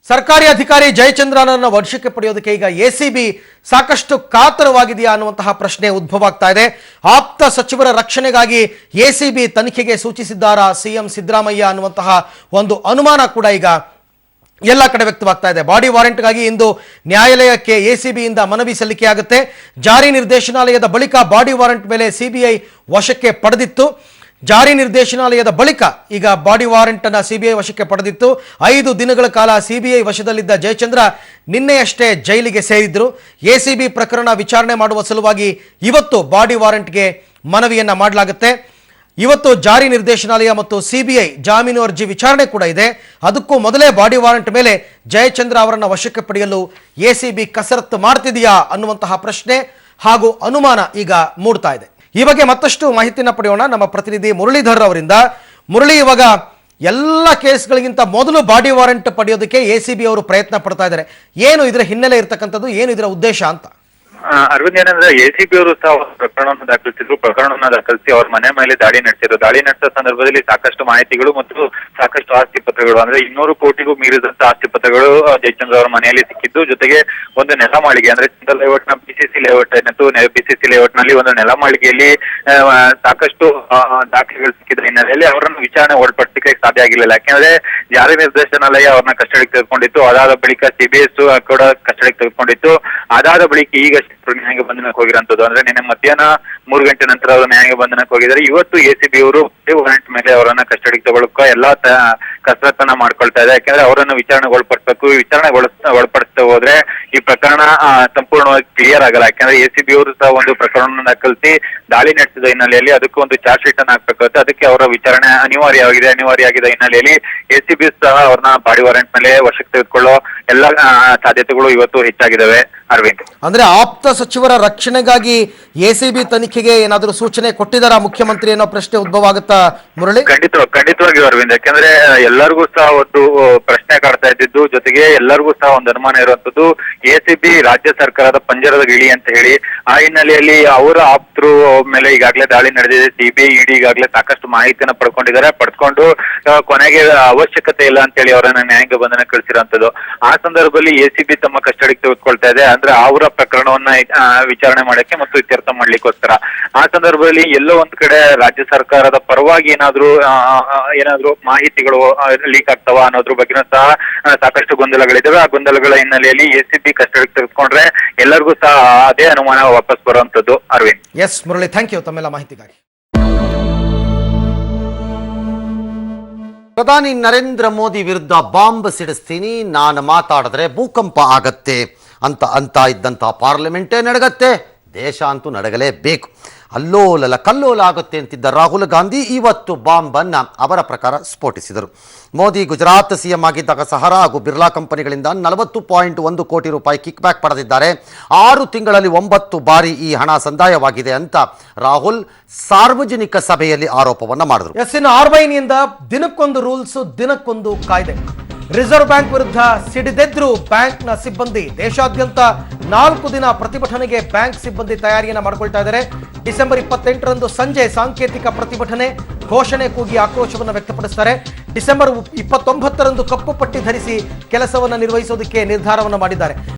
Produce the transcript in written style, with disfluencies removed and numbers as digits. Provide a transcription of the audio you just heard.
ಸರ್ಕಾರಿ ಅಧಿಕಾರಿ ಜಯಚಂದ್ರನನ್ನು ವಶಕ್ಕೆ ಪಡೆಯೋದಕ್ಕೆ ಈಗ ಎಸಿಬಿ ಸಾಕಷ್ಟು ಕಾತರವಾಗಿದೆಯಾ ಅನ್ನುವಂತಹ ಪ್ರಶ್ನೆ ಉದ್ಭವ ಆಗ್ತಾ ಇದೆ. ಆಪ್ತ ಸಚಿವರ ರಕ್ಷಣೆಗಾಗಿ ಎಸಿಬಿ ತನಿಖೆಗೆ ಸೂಚಿಸಿದ್ದಾರಾ ಸಿಎಂ ಸಿದ್ದರಾಮಯ್ಯ ಅನ್ನುವಂತಹ ಒಂದು ಅನುಮಾನ ಕೂಡ ಈಗ ಎಲ್ಲ ಕಡೆ ವ್ಯಕ್ತವಾಗ್ತಾ ಇದೆ. ಬಾಡಿ ವಾರೆಂಟ್ಗಾಗಿ ಇಂದು ನ್ಯಾಯಾಲಯಕ್ಕೆ ಎಸಿಬಿಯಿಂದ ಮನವಿ ಸಲ್ಲಿಕೆಯಾಗುತ್ತೆ. ಜಾರಿ ನಿರ್ದೇಶನಾಲಯದ ಬಳಿಕ ಬಾಡಿ ವಾರೆಂಟ್ ಮೇಲೆ ಸಿಬಿಐ ವಶಕ್ಕೆ ಪಡೆದಿತ್ತು. ಜಾರಿ ನಿರ್ದೇಶನಾಲಯದ ಬಳಿಕ ಈಗ ಬಾಡಿ ವಾರೆಂಟ್ ಅನ್ನು ಸಿಬಿಐ ವಶಕ್ಕೆ ಪಡೆದಿತ್ತು. 5 ದಿನಗಳ ಕಾಲ ಸಿಬಿಐ ವಶದಲ್ಲಿದ್ದ ಜಯಚಂದ್ರ ನಿನ್ನೆಯಷ್ಟೇ ಜೈಲಿಗೆ ಸೇರಿದ್ರು. ಎಸಿಬಿ ಪ್ರಕರಣ ವಿಚಾರಣೆ ಮಾಡುವ ಸಲುವಾಗಿ ಇವತ್ತು ಬಾಡಿ ವಾರೆಂಟ್ಗೆ ಮನವಿಯನ್ನ ಮಾಡಲಾಗುತ್ತೆ. ಇವತ್ತು ಜಾರಿ ನಿರ್ದೇಶನಾಲಯ ಮತ್ತು ಸಿಬಿಐ ಜಾಮೀನು ಅರ್ಜಿ ವಿಚಾರಣೆ ಕೂಡ ಇದೆ. ಅದಕ್ಕೂ ಮೊದಲೇ ಬಾಡಿ ವಾರೆಂಟ್ ಮೇಲೆ ಜಯಚಂದ್ರ ಅವರನ್ನು ವಶಕ್ಕೆ ಪಡೆಯಲು ಎಸಿಬಿ ಕಸರತ್ತು ಮಾಡ್ತಿದೆಯಾ ಅನ್ನುವಂತಹ ಪ್ರಶ್ನೆ ಹಾಗೂ ಅನುಮಾನ ಈಗ ಮೂಡ್ತಾ ಇದೆ. ಈ ಬಗ್ಗೆ ಮತ್ತಷ್ಟು ಮಾಹಿತಿಯನ್ನು ಪಡೆಯೋಣ ನಮ್ಮ ಪ್ರತಿನಿಧಿ ಮುರಳೀಧರ್ ಅವರಿಂದ. ಮುರಳಿ, ಇವಾಗ ಎಲ್ಲ ಕೇಸ್ಗಳಿಗಿಂತ ಮೊದಲು ಬಾಡಿ ವಾರೆಂಟ್ ಪಡೆಯೋದಕ್ಕೆ ಎಸಿಬಿ ಅವರು ಪ್ರಯತ್ನ ಪಡ್ತಾ ಇದ್ದಾರೆ. ಏನು ಇದರ ಹಿನ್ನೆಲೆ ಇರತಕ್ಕಂಥದ್ದು, ಏನು ಇದರ ಉದ್ದೇಶ ಅಂತ? ಅರವಿಂದ್, ಏನಂದ್ರೆ ಎಸಿಬಿ ಅವರು ಸಹ ಪ್ರಕರಣವನ್ನು ದಾಖಲಿಸಿದ್ರು. ಪ್ರಕರಣವನ್ನ ದಾಖಲಿಸಿ ಅವ್ರ ಮನೆ ಮೇಲೆ ದಾಳಿ ನಡೆಸಿದ್ರು. ದಾಳಿ ನಡೆಸಿದ ಸಂದರ್ಭದಲ್ಲಿ ಸಾಕಷ್ಟು ಮಾಹಿತಿಗಳು ಮತ್ತು ಸಾಕಷ್ಟು ಆಸ್ತಿ ಪತ್ರಗಳು, ಅಂದ್ರೆ 200 ಕೋಟಿಗೂ ಮೀರಿದಂತ ಆಸ್ತಿ ಪತ್ರಗಳು ಜಯಚಂದ್ರ ಅವರ ಮನೆಯಲ್ಲಿ ಸಿಕ್ಕಿದ್ದು. ಜೊತೆಗೆ ಒಂದು ನೆಲಮಾಳಿಗೆ, ಅಂದ್ರೆ ಚಂದ್ರ ಲೇಔಟ್ ನ ಬಿಸಿಸಿ ಲೇಔಟ್ ಮತ್ತು ಬಿಸಿಸಿ ಲೇಔಟ್ ನಲ್ಲಿ ಒಂದು ನೆಲಮಾಳಿಗೆಯಲ್ಲಿ ಸಾಕಷ್ಟು ದಾಖಲೆಗಳು ಸಿಕ್ಕಿದ ಹಿನ್ನೆಲೆಯಲ್ಲಿ ಅವರನ್ನು ವಿಚಾರಣೆ ಒಳಪಡಿಸಲಿಕ್ಕೆ ಸಾಧ್ಯ ಆಗಿರಲಿಲ್ಲ. ಯಾಕೆಂದ್ರೆ ಜಾರಿ ನಿರ್ದೇಶನಾಲಯ ಅವ್ರನ್ನ ಕಸ್ಟಡಿಗೆ ತೆಗೆದುಕೊಂಡಿತ್ತು. ಅದಾದ ಬಳಿಕ ಸಿಬಿಐ ಕೂಡ ಕಸ್ಟಡಿಗೆ ತೆಗೆದುಕೊಂಡಿತ್ತು. ಅದಾದ ಬಳಿಕ ಈಗ ನ್ಯಾಯಾಂಗ ಬಂಧನಕ್ಕೆ ಹೋಗಿರೋಂಥದ್ದು. ಅಂದ್ರೆ ನಿನ್ನೆ ಮಧ್ಯಾಹ್ನ 3 ಗಂಟೆ ನಂತರ ಅವರು ನ್ಯಾಯಾಂಗ ಬಂಧನಕ್ಕೆ ಹೋಗಿದ್ದಾರೆ. ಇವತ್ತು ಎಸಿಬಿ ಅವರು ವಾರೆಂಟ್ ಮೇಲೆ ಅವರನ್ನ ಕಸ್ಟಡಿಗೆ ತಗೊಳ್ಳಕ್ಕೆ ಎಲ್ಲಾ ಕಸರತ್ತನ್ನ ಮಾಡ್ಕೊಳ್ತಾ ಇದೆ. ಯಾಕಂದ್ರೆ ಅವರನ್ನು ವಿಚಾರಣೆಗೆ ಒಳಪಡಿಸಬೇಕು. ವಿಚಾರಣೆಗೆ ಒಳಪಡಿಸ್ತಾ ಹೋದ್ರೆ ಈ ಪ್ರಕರಣ ಸಂಪೂರ್ಣವಾಗಿ ಕ್ಲಿಯರ್ ಆಗಲ್ಲ. ಯಾಕಂದ್ರೆ ಎಸಿಬಿ ಅವರು ಸಹ ಒಂದು ಪ್ರಕರಣವನ್ನು ದಾಖಲಿಸಿ ದಾಳಿ ನಡೆಸಿದ ಹಿನ್ನೆಲೆಯಲ್ಲಿ ಅದಕ್ಕೆ ಒಂದು ಚಾರ್ಜ್ ಶೀಟ್ ಅನ್ನು ಹಾಕ್ಬೇಕಾಗುತ್ತೆ. ಅದಕ್ಕೆ ಅವರ ವಿಚಾರಣೆ ಅನಿವಾರ್ಯವಾಗಿದೆ ಹಿನ್ನೆಲೆಯಲ್ಲಿ ಎಸಿಬಿ ಸಹ ಅವ್ರನ್ನ ಬಾಡಿ ವಾರೆಂಟ್ ಮೇಲೆ ವಶಕ್ಕೆ ತೆಗೆದುಕೊಳ್ಳೋ ಎಲ್ಲಾ ಸಾಧ್ಯತೆಗಳು ಇವತ್ತು ಹೆಚ್ಚಾಗಿದ್ದಾವೆ. ಅರವಿಂದ್, ಅಂದ್ರೆ ಆಪ್ತ ಸಚಿವರ ರಕ್ಷಣೆಗಾಗಿ ಎಸಿಬಿ ತನಿಖೆಗೆ ಏನಾದರೂ ಸೂಚನೆ ಕೊಟ್ಟಿದ್ದಾರಾ ಮುಖ್ಯಮಂತ್ರಿ ಅನ್ನೋ ಪ್ರಶ್ನೆ ಉದ್ಭವ ಆಗುತ್ತಾ ಮುರಳಿ? ಖಂಡಿತವಾಗಿ ಅರವಿಂದ್. ಯಾಕಂದ್ರೆ ಎಲ್ಲರಿಗೂ ಸಹ ಒಂದು ಪ್ರಶ್ನೆ ಕಾಡ್ತಾ ಇದ್ದಿದ್ದು, ಜೊತೆಗೆ ಎಲ್ಲರಿಗೂ ಸಹ ಒಂದು ಅನುಮಾನ ಇರುವಂತದ್ದು ಎಸಿಬಿ ರಾಜ್ಯ ಸರ್ಕಾರದ ಪಂಜರದ ಗಿಳಿ ಅಂತ ಹೇಳಿ. ಆ ಹಿನ್ನೆಲೆಯಲ್ಲಿ ಅವರ ಆಪ್ತರು ಮೇಲೆ ಈಗಾಗಲೇ ದಾಳಿ ನಡೆದಿದೆ. ಸಿಬಿಐ ಇಡಿ ಈಗಾಗಲೇ ಸಾಕಷ್ಟು ಮಾಹಿತಿಯನ್ನು ಪಡ್ಕೊಂಡು ಕೊನೆಗೆ ಅವಶ್ಯಕತೆ ಇಲ್ಲ ಅಂತ ಹೇಳಿ ಅವರನ್ನ ನ್ಯಾಯಾಂಗ ಬಂಧನ ಕಳಿಸಿರುವಂತದ್ದು. ಆ ಸಂದರ್ಭದಲ್ಲಿ ಎಸಿಬಿ ತಮ್ಮ ಕಸ್ಟಡಿಗೆ ತೆಗೆದುಕೊಳ್ತಾ ಇದೆ. ಅಂದ್ರೆ ಅವರ ಪ್ರಕರಣವನ್ನ ವಿಚಾರಣೆ ಮಾಡಕ್ಕೆ ಮತ್ತು ಇತ್ಯರ್ಥ ಮಾಡ್ಲಿಕ್ಕೋಸ್ಕರ. ಆ ಸಂದರ್ಭದಲ್ಲಿ ಎಲ್ಲೋ ಒಂದ್ ಕಡೆ ರಾಜ್ಯ ಸರ್ಕಾರದ ಪರವಾಗಿ ಏನಾದ್ರೂ ಮಾಹಿತಿಗಳು ಲೀಕ್ ಆಗ್ತಾವ ಅನ್ನೋದ್ರ ಬಗ್ಗೆ ಸಹ ಸಾಕಷ್ಟು ಗೊಂದಲಗಳಿದ್ದಾವೆ. ಆ ಗೊಂದಲಗಳ ಹಿನ್ನೆಲೆಯಲ್ಲಿ ಎಸಿಬಿ ಕಸ್ಟಡಿಗೆ ತೆಗೆದುಕೊಂಡ್ರೆ ಎಲ್ಲರಿಗೂ ಸಹ ಅದೇ ಅನುಮಾನ ವಾಪಸ್ ಬರುವಂತದ್ದು. Aravind. S Murali, thank you ತಮ್ಮೆಲ್ಲ ಮಾಹಿತಿಗಾಗಿ. ಪ್ರಧಾನಿ ನರೇಂದ್ರ ಮೋದಿ ವಿರುದ್ಧ ಬಾಂಬ್ ಸಿಡಿಸ್ತೀನಿ, ನಾನು ಮಾತಾಡಿದ್ರೆ ಭೂಕಂಪ ಆಗತ್ತೆ ಅಂತ ಇದ್ದಂತಹ ಪಾರ್ಲಿಮೆಂಟೇ ನಡಗತ್ತೆ, ದೇಶ ಅಂತೂ ನಡಗಲೇಬೇಕು. ಅಲ್ಲೋಲಲ ಕಲ್ಲೋಲ ಆಗುತ್ತೆ ಅಂತಿದ್ದ ರಾಹುಲ್ ಗಾಂಧಿ ಇವತ್ತು ಬಾಂಬನ್ನು ಅವರ ಪ್ರಕಾರ ಸ್ಫೋಟಿಸಿದರು. ಮೋದಿ ಗುಜರಾತ್ ಸಿಎಂ ಆಗಿದ್ದಾಗ ಸಹರಾ ಹಾಗೂ ಬಿರ್ಲಾ ಕಂಪನಿಗಳಿಂದ 40.1 ಕೋಟಿ ರೂಪಾಯಿ ಕಿಕ್ ಬ್ಯಾಕ್ ಪಡೆದಿದ್ದಾರೆ. 6 ತಿಂಗಳಲ್ಲಿ 9 ಬಾರಿ ಈ ಹಣ ಸಂದಾಯವಾಗಿದೆ ಅಂತ ರಾಹುಲ್ ಸಾರ್ವಜನಿಕ ಸಭೆಯಲ್ಲಿ ಆರೋಪವನ್ನು ಮಾಡಿದರು. ಆರ್ಬೈನಿಂದ ದಿನಕ್ಕೊಂದು ರೂಲ್ಸ್, ದಿನಕ್ಕೊಂದು ಕಾಯ್ದೆ. ರಿಸರ್ವ್ ಬ್ಯಾಂಕ್ ವಿರುದ್ಧ ಸಿಡಿದೆದ್ರು ಬ್ಯಾಂಕ್ನ ಸಿಬ್ಬಂದಿ. ದೇಶಾದ್ಯಂತ 4 ದಿನ ಪ್ರತಿಭಟನೆಗೆ ಬ್ಯಾಂಕ್ ಸಿಬ್ಬಂದಿ ತಯಾರಿಯನ್ನ ಮಾಡಿಕೊಳ್ತಾ ಇದ್ದಾರೆ. ಡಿಸೆಂಬರ್ 28ರಂದು ಸಂಜೆ ಸಾಂಕೇತಿಕ ಪ್ರತಿಭಟನೆ, ಘೋಷಣೆ ಕೂಗಿ ಆಕ್ರೋಶವನ್ನು ವ್ಯಕ್ತಪಡಿಸುತ್ತಾರೆ. ಡಿಸೆಂಬರ್ 29ರಂದು ಕಪ್ಪು ಪಟ್ಟಿ ಧರಿಸಿ ಕೆಲಸವನ್ನು ನಿರ್ವಹಿಸೋದಕ್ಕೆ ನಿರ್ಧಾರವನ್ನು ಮಾಡಿದ್ದಾರೆ.